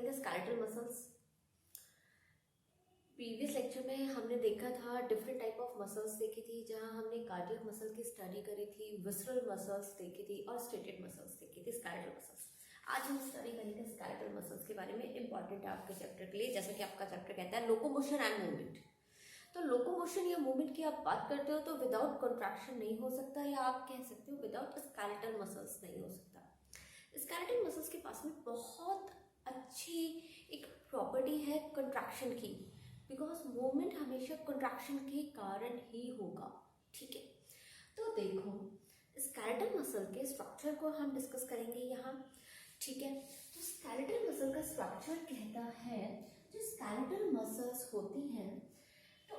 करेंगे skeletal muscles. Previous lecture में हमने देखा था डिफरेंट टाइप ऑफ मसल्स देखी थी, जहां हमने कार्डियक मसल की स्टडी करी थी, विसरल मसल्स देखी थी और स्ट्रेटेड मसल्स देखी थी, स्केलेटल मसल्स। आज हम स्टडी करेंगे स्केलेटल मसल्स के बारे में। इंपॉर्टेंट है आपके चैप्टर के लिए, जैसा कि आपका चैप्टर कहता है लोकोमोशन एंड मूवमेंट। तो लोकोमोशन या मूवमेंट की आप बात करते हो तो विदाउट कॉन्ट्रैक्शन नहीं हो सकता, या आप कह सकते हो विदाउट स्केलेटल मसल्स नहीं हो सकता। स्केलेटल मसल्स के पास में बहुत अच्छी एक प्रॉपर्टी है कंट्रैक्शन की, बिकॉज मूवमेंट हमेशा कंट्रैक्शन के कारण ही होगा। ठीक है, तो देखो स्केलेटल मसल के स्ट्रक्चर को हम डिस्कस करेंगे यहाँ। ठीक है, तो स्केलेटल मसल का स्ट्रक्चर कहता है, जो स्केलेटल मसल्स होती हैं, तो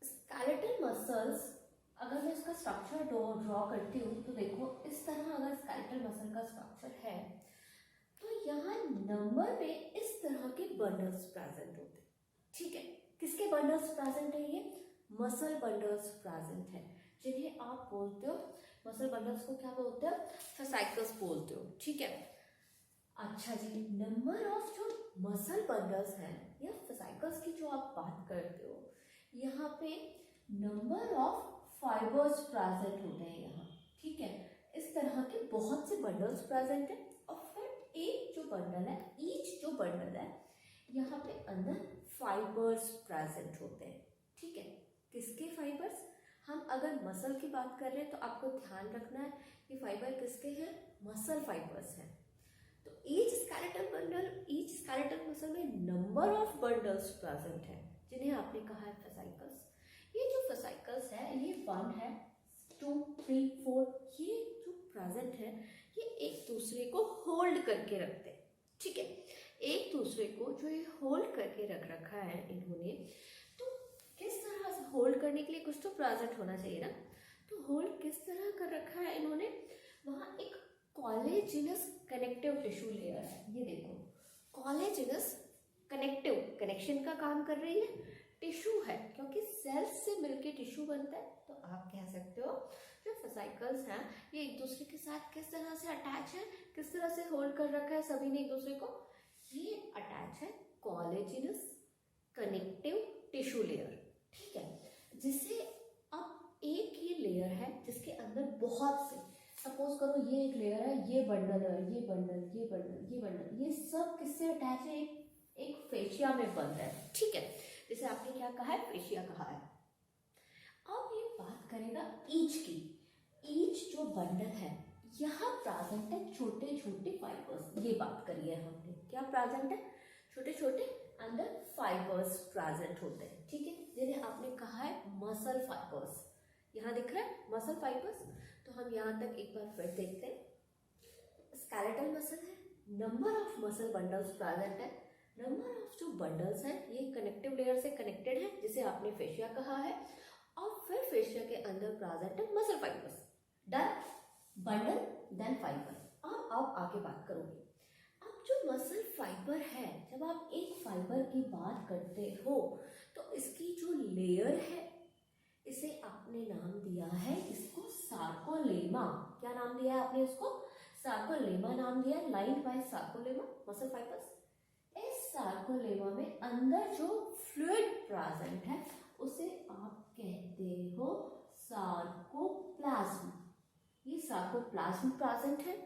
स्केलेटल मसल्स अगर मैं इसका स्ट्रक्चर ड्रॉ करती हूँ तो देखो इस तरह अगर स्केलेटल मसल का स्ट्रक्चर है तो यहाँ नंबर में इस तरह के बंडल्स प्रेजेंट होते हैं। ठीक है, किसके बंडल्स प्रेजेंट है? ये मसल बंडल्स प्रेजेंट है, जिन्हें आप बोलते हो मसल बंडल्स को क्या बोलते हो? फेसाइकल्स बोलते हो। ठीक है, अच्छा जी, नंबर ऑफ जो मसल बंडल्स हैं या फेसाइकल्स की जो आप बात करते हो, यहाँ पे नंबर ऑफ फाइबर्स प्रेजेंट होते हैं यहाँ। ठीक है, इस तरह के बहुत से बंडल्स प्रेजेंट है और फिर एक जो बंडल है, ईच जो बंडल है, यहाँ पे अंदर फाइबर्स प्रेजेंट होते हैं। ठीक है, किसके फाइबर्स? हम अगर मसल की बात कर रहे हैं तो आपको ध्यान रखना है कि फाइबर किसके हैं? मसल फाइबर्स हैं। तो each skeletal bundle, each skeletal muscle में नंबर ऑफ बंडल्स प्रेजेंट है, जिन्हें आपने कहा है फेसाइकल्स। ये जो फेसाइकल्स है, ये 1 है, 2, 3, 4, ये जो प्रेजेंट है, ये एक दूसरे को होल्ड करके रखते हैं। ठीक है, एक दूसरे को जो ये होल्ड करके रख रखा है इन्होंने, तो किस तरह से होल्ड करने के लिए कुछ तो प्रेजेंट होना चाहिए ना। तो होल्ड किस तरह कर रखा है इन्होंने? वहाँ एक कॉलेजिनस कनेक्टिव टिश्यू लेयर है, ये देखो कॉलेजिनस कनेक्टिव, कनेक्शन का काम कर रही है, टिश्यू है, क्योंकि सेल्स से मिलके टिश्यू बनता है। तो आप कह सकते हो जो फेसाइकल्स हैं ये एक दूसरे के साथ किस तरह से अटैच है, किस तरह से होल्ड कर रखा है सभी ने एक दूसरे को? ये अटैच है कॉलेजिनस कनेक्टिव टिश्यू लेयर। ठीक है, जिसे अब एक ये लेयर है जिसके अंदर बहुत से, सपोज करो ये एक लेयर है, ये बंडल है, ये बंडल, ये बंडल, ये बंडल, ये सब किससे अटैच है? एक फेशिया में बंद है। ठीक है, जैसे आपने क्या कहा है? फेशिया कहा है। अब ये बात करेगा ईच की। ईच जो बंडल है यहाँ प्रेजेंट है छोटे छोटे फाइबर्स, ये बात करी है हमने। क्या प्रेजेंट है? छोटे छोटे अंदर फाइबर्स प्रेजेंट होते हैं। ठीक है, जिन्हें आपने कहा है मसल फाइबर्स। यहाँ दिख रहा है मसल फाइबर्स। तो हम यहाँ तक एक बार फिर देखते हैं। स्केलेटल मसल है, number of muscle bundles present है, नंबर ऑफ जो बंडल्स हैं ये कनेक्टिव लेयर से कनेक्टेड है, जिसे आपने फेशिया कहा है, और फिर फेशिया के अंदर प्रेजेंट है muscle fibres. Done, bundle then fibre. अब आप आगे बात करोगे। अब जो मसल फाइबर है, जब आप एक फाइबर की बात करते हो तो इसकी जो लेयर है, इसे आपने नाम दिया है, इसको सार्कोलेमा। क्या नाम दिया है आपने इसको? सार्कोलेमा नाम दिया है, line by sarcolemma muscle fibres. इस सार्कोलेमा में अंदर जो फ्लूइड प्रेजेंट है उसे आप कहते हो सार्कोप्लाज्म। ये सार्कोप्लाज्म प्रेजेंट है।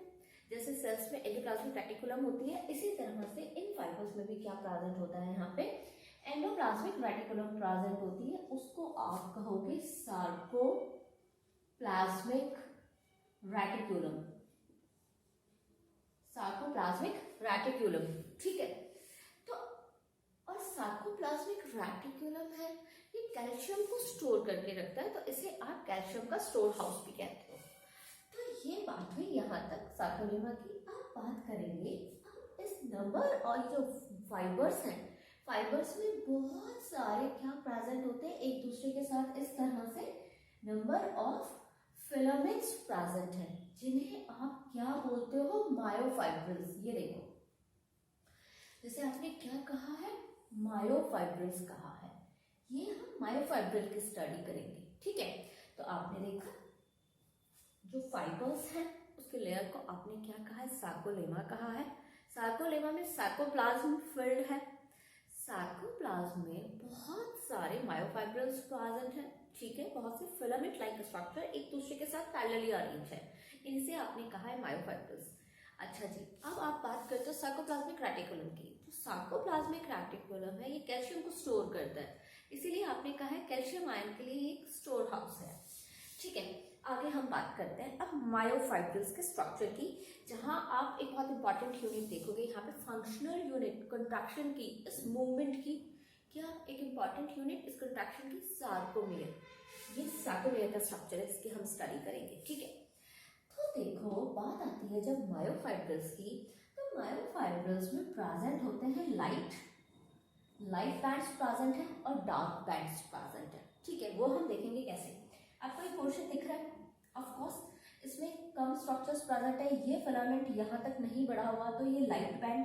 जैसे सेल्स में एंडोप्लाज्मिक रेटिकुलम होती है, इसी तरह से इन फाइबर्स में भी क्या प्रेजेंट होता है? यहाँ पे एंडोप्लाज्मिक रेटिकुलम प्रेजेंट होती है, उसको आप कहोगे सार्कोप्लाज्मिक रेटिकुलम। Sarcoplasmic reticulum. ठीक है, तो और सार्कोप्लाज्मिक रेटिकुलम है, ये कैल्शियम को स्टोर करके रखता है, तो इसे आप कैल्शियम का स्टोर हाउस भी कहते हो। तो ये बात हुई यहाँ तक सार्कोलेमा की। अब बात करेंगे अब इस नंबर और जो फाइबर्स हैं, फाइबर्स में बहुत सारे क्या प्रेजेंट होते हैं एक दूसरे के साथ, इस तरह से नंबर ऑफ फिलामेंट्स प्रेजेंट हैं, जिन्हें आप क्या बोलते हो? मायोफाइब्रिल्स। ये देखो, जैसे आपने क्या कहा है? मायोफाइब्रिल्स कहा है। ये हम मायोफाइब्रिल की स्टडी करेंगे। ठीक है, तो आपने देखा जो फाइबर्स हैं उसके लेयर को आपने क्या कहा है? सार्कोलेमा कहा है। सार्कोलेमा में सार्कोप्लाज्म फिल्ड है। सार्कोप्लाज्म में बहुत सारे मायोफाइब्रिल्स प्रेजेंट हैं, ठीक है, बहुत से फिलामेंट लाइक स्ट्रक्चर एक दूसरे के साथ पैरेलली अरेंज है, इनसे आपने कहा है मायोफाइब्रिल्स। अच्छा जी, अब आप बात करते हो सार्कोप्लाज्मिक रेटिकुलम की। तो सार्कोप्लाज्मिक रेटिकुलम है, ये कैल्शियम को स्टोर करता है, इसीलिए आपने कहा है कैल्शियम आयन के लिए एक स्टोर हाउस है, ठीक है। आगे हम बात करते हैं अब मायोफाइब्रिल्स के स्ट्रक्चर की, जहां आप एक बहुत इंपॉर्टेंट यूनिट देखोगे यहाँ पे, फंक्शनल यूनिट कंट्रैक्शन की, इस मूवमेंट की, क्या एक इंपॉर्टेंट यूनिट इस कंट्रैक्शन की, सार्कोमेयर। ये सार्कोमेयर का स्ट्रक्चर है, इसकी हम स्टडी करेंगे, ठीक है। तो देखो बात आती है जब मायोफाइब्रिल्स की, तो मायोफाइब्रिल्स में प्रेजेंट होते हैं लाइट बैंड्स प्रेजेंट है और डार्क बैंड्स प्रेजेंट है, ठीक है। वो हम देखेंगे कैसे। आपको एक पोर्शन दिख रहा है, ऑफ कोर्स इसमें कम स्ट्रक्चर्स प्रेजेंट है, ये फिलामेंट यहाँ तक नहीं बढ़ा हुआ, तो ये light band,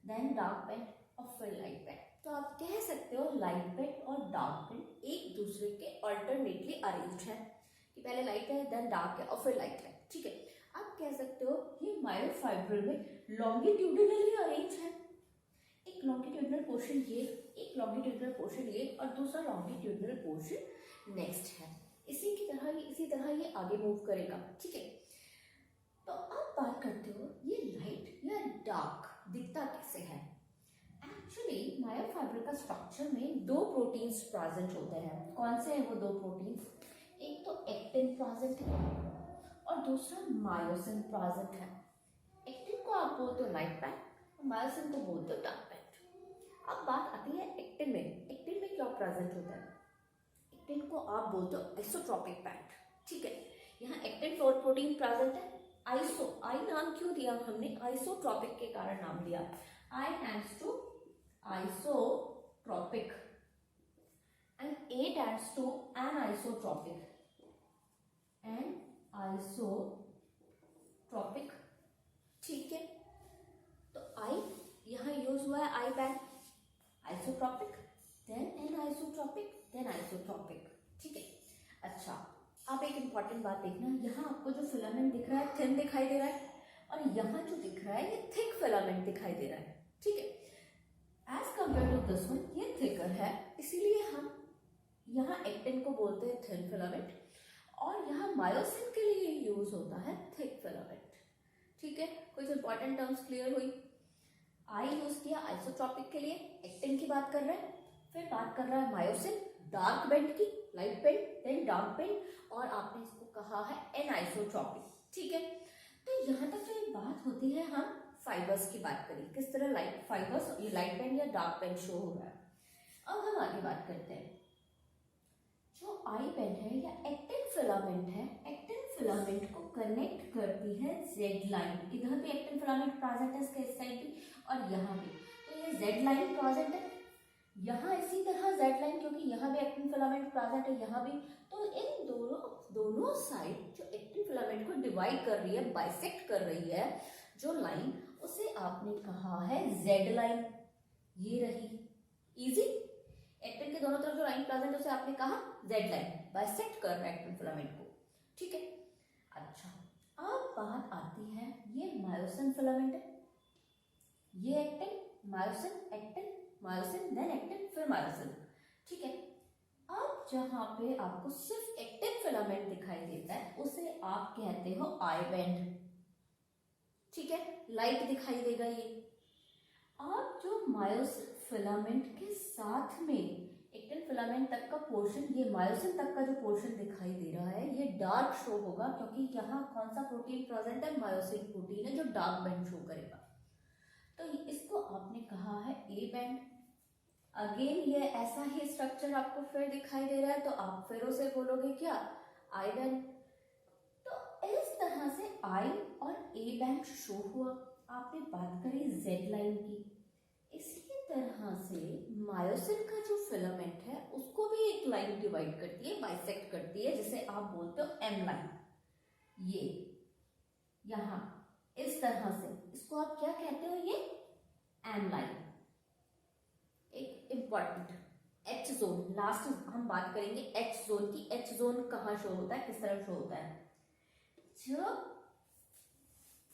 then dark band और फिर लाइट बैंड। तो आप कह सकते हो लाइट बैंड और डार्क बैंड एक दूसरे के अल्टरनेटली अरेंज्ड है, कि पहले लाइट है देन डार्क है और फिर लाइट है, ठीक है। आप कह सकते हो ये मायोफाइब्रिल में लॉन्गिट्यूडिनली अरेंज है, एक लॉन्गिट्यूडिनल पोर्शन ये, एक लॉन्गिट्यूडिनल पोर्शन ये और दूसरा लॉन्गिट्यूडिनल पोर्शन नेक्स्ट है। इसी तरह ये आगे मूव करेगा, ठीक है। तो आप बात करते हो ये लाइट या डार्क दिखता कैसे है। एक्चुअली मायोफाइब्रिल का स्ट्रक्चर में दो प्रोटीन्स प्रेजेंट होते हैं। कौन से हैं वो दो प्रोटीन्स, एक तो एक्टिन प्रेजेंट है और दूसरा मायोसिन प्रेजेंट है। एक्टिन को आप बोलते हो लाइट बैंड, मायोसिन को बोलते हो डार्क बैंड। अब बात आती है एक्टिन में। एक्टिन में क्या प्रेजेंट होता है, एक्टिन को आप बोलते हो आइसोट्रोपिक बैंड, ठीक है। यहाँ एक्टिन प्रोटीन प्रेजेंट है, आइसो, आई नाम क्यों दिया हमने, आइसोट्रोपिक के कारण नाम दिया, I stands to isotropic and A stands to anisotropic, anisotropic, ठीक है। तो आई यहाँ यूज हुआ है, I band, isotropic, then anisotropic, then isotropic, ठीक है। अच्छा, आप एक इंपॉर्टेंट बात देखना, यहाँ आपको जो फिलामेंट दिख रहा है थिन दिखाई दे रहा है, और यहाँ जो दिख रहा है ये थिक फिलामेंट दिखाई दे रहा है, ठीक है। As compare to this one ये थिकर है, इसीलिए हम यहाँ एक्टिन को बोलते हैं थिन फिलामेंट, और यहाँ मायोसिन के लिए यूज होता है थिक फिलामेंट, ठीक है। कुछ इंपॉर्टेंट टर्म्स क्लियर हुई। आई यूज किया आइसोट्रोपिक के लिए, एक्टिन की बात कर रहे हैं, फिर बात कर रहा है मायोसिन, डार्क बैंड की, light band, then dark band, और आपने इसको कहा है एनाइसोट्रोपिक, ठीक है। तो यहाँ तक जो ये बात होती है, हम फाइबर्स की बात करें, किस तरह लाइट फाइबर्स, ये लाइट बैंड या डार्क बैंड शो हो रहा है। अब हम आगे बात करते हैं, जो आई बैंड है या एक्टिन फिलामेंट है, एक्टिन फिलामेंट को कनेक्ट करती है जेड लाइन, इधर भी एक्टिन फिलामेंट प्रेजेंट है इसके इस साइड भी और यहाँ भी, तो ये जेड लाइन प्रेजेंट है, यहाँ इसी तरह जेड लाइन, क्योंकि यहाँ भी एक्टिन फिलामेंट प्रेजेंट है, यहाँ भी, तो इन दोनों साइड जो एक्टिन फिलामेंट को डिवाइड कर रही है, बाइसेक्ट कर रही है जो लाइन, उसे आपने कहा है जेड लाइन। ये रही इजी, एक्टिन के दोनों तरफ जो लाइन प्रेजेंट है उसे आपने कहा जेड लाइन, बाइसेक्ट कर रहा है एक्टिन फिलामेंट को, ठीक है। अच्छा, अब बात आती है, ये मायोसिन फिलामेंट है, ये actin, myosin, actin, myosin, then actin, फिर मायोसिन, ठीक है। अब जहां पे आपको सिर्फ एक्टिन फिलामेंट दिखाई देता है उसे आप कहते हो आई बैंड, ठीक है, लाइट दिखाई देगा ये। अब जो मायोसिन फिलामेंट के साथ में एक्टिन फिलामेंट तक का पोर्शन, ये मायोसिन तक का जो पोर्शन दिखाई दे रहा है ये डार्क शो होगा, क्योंकि यहाँ कौन सा प्रोटीन प्रेजेंट है, मायोसिन प्रोटीन है जो डार्क बैंड शो करेगा, तो इसको आपने कहा है ए बैंड। अगेन ये ऐसा ही स्ट्रक्चर आपको फिर दिखाई दे रहा है, तो आप फिर उसे बोलोगे क्या, आई बैंड। तो इस तरह से आई और ए बैंड शो हुआ। आपने बात करी जेड लाइन की, इसी तरह से मायोसिन का जो फिलामेंट है उसको भी एक लाइन डिवाइड करती है, बाइसेक्ट करती है, जिसे आप बोलते हो एम लाइन। ये यहाँ इस तरह से, इसको आप क्या कहते हो, ये एम लाइन। एक इंपॉर्टेंट एच जोन, लास्ट हम बात करेंगे एच जोन की। एच जोन कहाँ शो होता है, किस तरह शो होता है, जब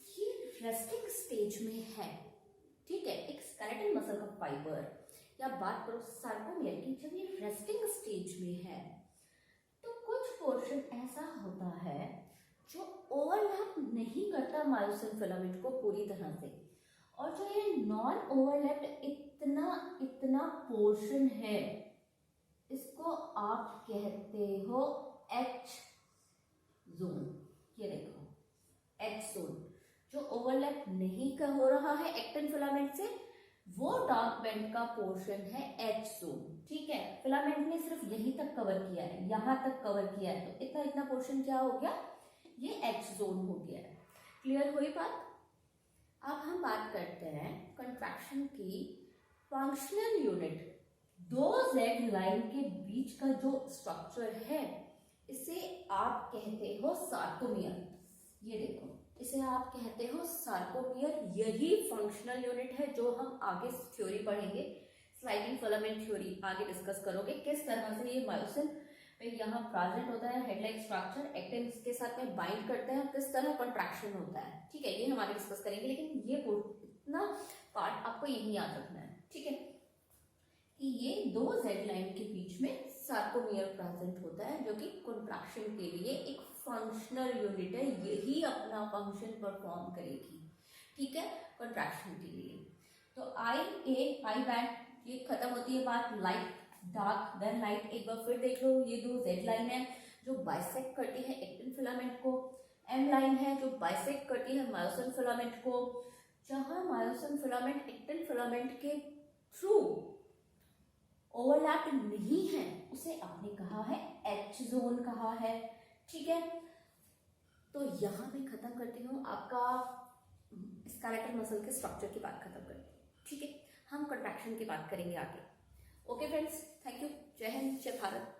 ये रेस्टिंग स्टेज में है, ठीक है, एक स्केलेटल मसल का फाइबर, या बात करो सार्कोमियर की, जब ये रेस्टिंग स्टेज में है तो कुछ पोर्शन ऐसा होता है जो ओवरलैप नहीं करता मायोसिन फिलामेंट को पूरी तरह से, और जो ये नॉन ओवरलैप्ड इतना इतना पोर्शन है, इसको आप कहते हो एच जोन। ये देखो एच जोन, जो ओवरलैप नहीं कर हो रहा है एक्टिन फिलामेंट से, वो डार्क बैंड का पोर्शन है एच जोन। ठीक है, फिलामेंट ने सिर्फ यहीं तक कवर किया है, यहां तक कवर किया है, तो इतना इतना पोर्शन क्या हो गया, ये एच जोन हो गया है। क्लियर हुई बात? अब हम बात करते हैं कंट्रैक्शन की फंक्शनल यूनिट। दो जेड लाइन के बीच का जो स्ट्रक्चर है, इसे आप कहते हो सार्कोमियर। ये देखो, इसे आप कहते हो सार्कोमियर। यही फंक्शनल यूनिट है जो हम आगे थ्योरी पढ़ेंगे, स्लाइडिंग फिलामेंट थ्योरी आगे डिस्कस करोगे, किस तरह से ये मायोसिन में यहाँ प्रेजेंट होता है, हेड लाइक स्ट्रक्चर एक्टिन के साथ में बाइंड करते हैं, किस तरह कंट्रैक्शन होता है। ठीक है, ये हम आगे डिस्कस करेंगे, लेकिन ये इतना पार्ट आपको यही याद रखना है। ठीक है, कि ये दो जेड लाइन के बीच में सार्कोमियर प्रेजेंट होता है, जो कि कंट्रैक्शन के लिए एक फंक्शनल यूनिट है, यही अपना फंक्शन परफॉर्म करेगी। ठीक है, कंट्रैक्शन के लिए। तो आई बैंड ये खत्म होती है बात, लाइट डार्क देन लाइट। एक बार फिर देख लो, ये दो जेड लाइन है जो बाइसेक्ट करती है एक्टिन फिलामेंट को, एम लाइन है जो बाइसेक्ट करती है मायोसिन फिलामेंट को। जहां मायोसिन फिलामेंट एक्टिन फिलामेंट के थ्रू ओवरलैप नहीं है, उसे आपने कहा है एच जोन कहा है। ठीक है, तो यहां मैं खत्म करती हूँ, आपका स्केलेटल मसल के स्ट्रक्चर की बात खत्म करती हूँ। ठीक है, हम कंट्रैक्शन की बात करेंगे आगे। Okay friends, thank you. जय हिंद, जय भारत।